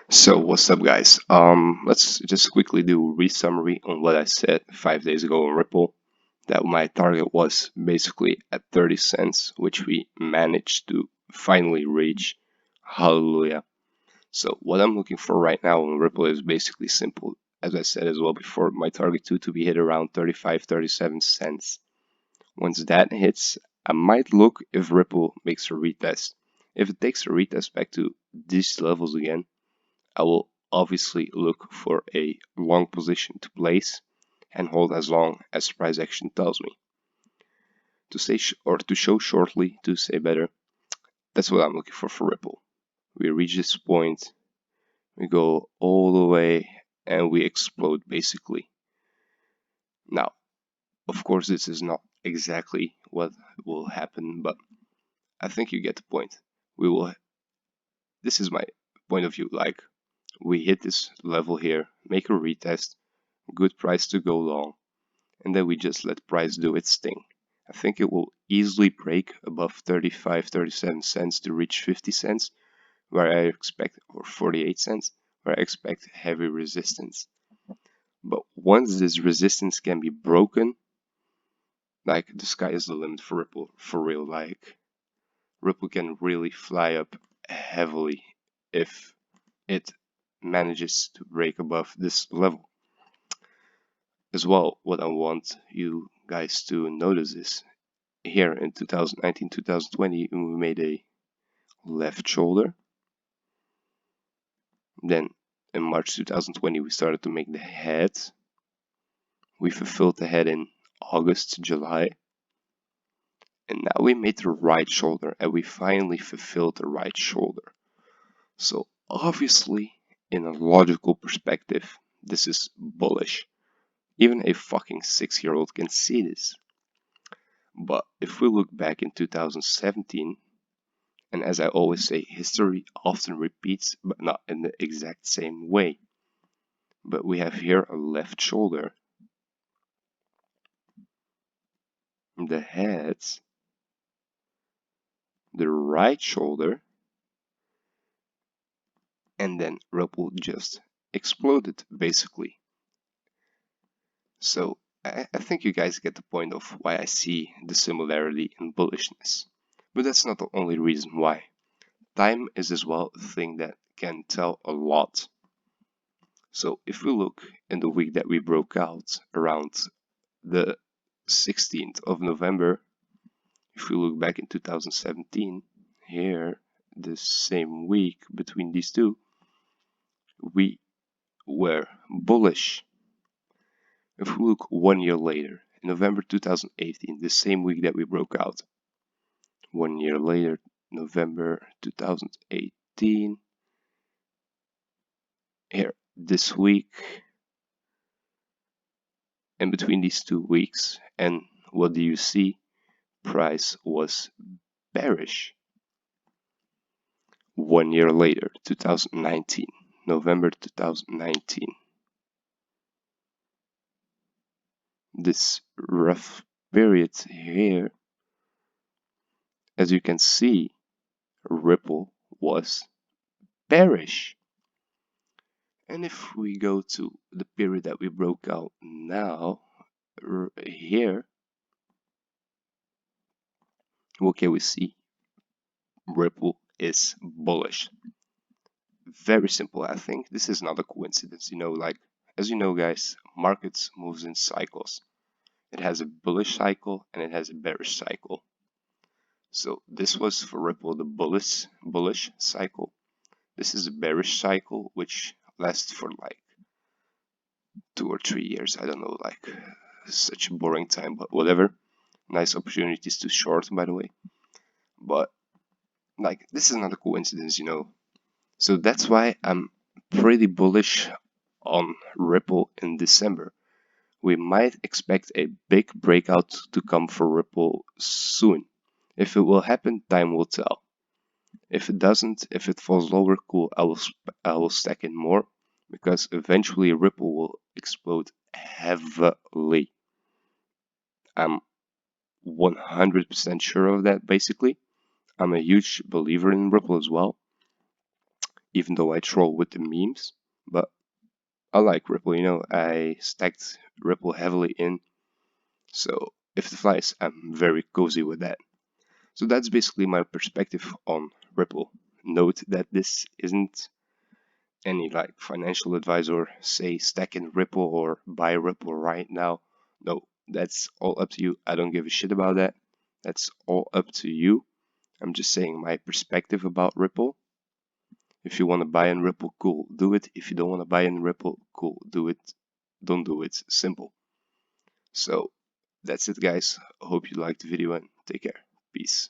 So what's up, guys? Let's just quickly do a re-summary on what I said 5 days ago on Ripple, that my target was basically at 30 cents, which we managed to finally reach. Hallelujah. So what I'm looking for right now on Ripple is basically simple. As I said as well before, my target to be hit around 35, 37 cents. Once that hits, I might look if Ripple makes a retest. If it takes a retest back to these levels again, I will obviously look for a long position to place and hold as long as price action tells me. To say or to show shortly, to say better, that's what I'm looking for Ripple. We reach this point, we go all the way, and we explode basically. Now, of course, this is not exactly what will happen, but I think you get the point. We will. This is my point of view. Like, we hit this level here, make a retest, good price to go long, and then we just let price do its thing. I think it will easily break above 35, 37 cents to reach 50 cents, where I expect, or 48 cents, where I expect heavy resistance. But once this resistance can be broken, like, the sky is the limit for Ripple, for real. Like, Ripple can really fly up heavily if it manages to break above this level. As well, what I want you guys to notice is here in 2019, 2020, we made a left shoulder. Then in March 2020, we started to make the head. We fulfilled the head in August, July. And now we made the right shoulder, and we finally fulfilled the right shoulder. So obviously, in a logical perspective, this is bullish. Even a fucking 6-year-old can see this. But if we look back in 2017, and as I always say, history often repeats, but not in the exact same way. But we have here a left shoulder, the head, the right shoulder, and then Ripple just exploded, basically. So I think you guys get the point of why I see the similarity in bullishness. But that's not the only reason why. Time is as well a thing that can tell a lot. So if we look in the week that we broke out around the 16th of November, if we look back in 2017, here, the same week between these two, we were bullish. If we look 1 year later, in November 2018, the same week that we broke out, 1 year later, November 2018, here, this week, in between these 2 weeks, and what do you see? Price was bearish. 1 year later, 2019, November 2019. This rough period here, as you can see, Ripple was bearish. And if we go to the period that we broke out now, here, what can we see? Ripple is bullish. Very simple. I think this is not a coincidence. Like, as you know, guys, markets moves in cycles. It has a bullish cycle and it has a bearish cycle. So this was for Ripple the bullish cycle. This is a bearish cycle, which lasts for like 2 or 3 years. I don't know, like, such a boring time, but whatever. Nice opportunities to short, by the way. But like, this is not a coincidence. So that's why I'm pretty bullish on Ripple in December. We might expect a big breakout to come for Ripple soon. If it will happen, time will tell. If it doesn't, if it falls lower, cool, I will stack in more, because eventually Ripple will explode heavily. I'm 100% sure of that, basically. I'm a huge believer in Ripple as well. even though I troll with the memes. But I like Ripple, you know, I stacked Ripple heavily in. So if it flies, I'm very cozy with that. So that's basically my perspective on Ripple. Note that this isn't any like financial advice or say stack in Ripple or buy Ripple right now. No, that's all up to you. I don't give a shit about that. That's all up to you. I'm just saying my perspective about Ripple. If you want to buy in Ripple, cool, do it. If you don't want to buy in Ripple, cool, do it. Don't do it. Simple. So that's it, guys. I hope you liked the video and take care. Peace.